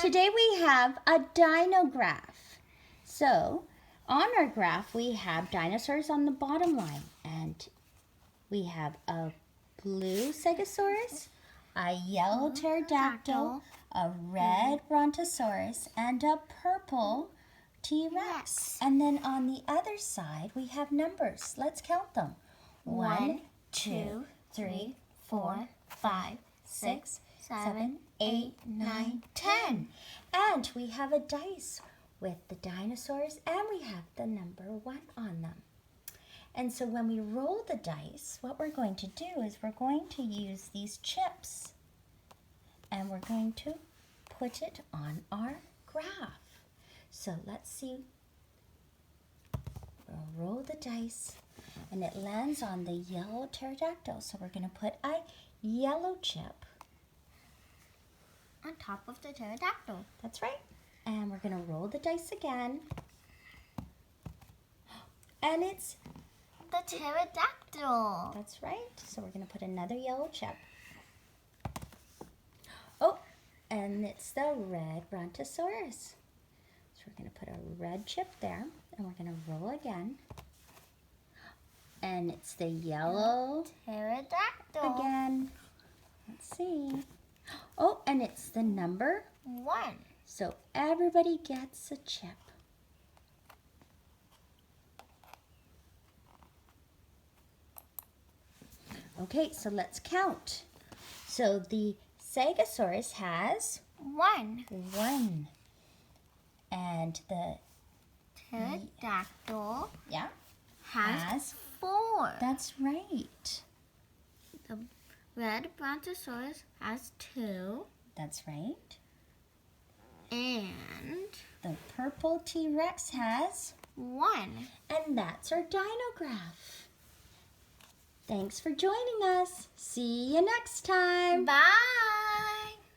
Today we have a dino graph. So on our graph we have dinosaurs on the bottom line, and we have a blue stegosaurus, a yellow pterodactyl, a red brontosaurus, and a purple T-Rex. And then on the other side we have numbers. Let's count them. 1, 2, 3, 4, 5, 6, 7, 8, 9, 10. And we have a dice with the dinosaurs, and we have the number 1 on them. And so when we roll the dice, what we're going to do is we're going to use these chips, and we're going to put it on our graph. So let's see. We'll roll the dice, and it lands on the yellow pterodactyl. So we're going to put a yellow chip on top of the pterodactyl. That's right. And we're going to roll the dice again. And it's the pterodactyl. That's right. So we're going to put another yellow chip. Oh, and it's the red brontosaurus. So we're going to put a red chip there, and we're going to roll again. And it's the yellow pterodactyl again. Let's see. Oh, and it's the number 1. So everybody gets a chip. Okay, so let's count. So the stegosaurus has 1. 1. And the pterodactyl has 4. That's right. The red brontosaurus has 2. That's right. And the purple T-Rex has 1. And that's our dino graph. Thanks for joining us. See you next time. Bye.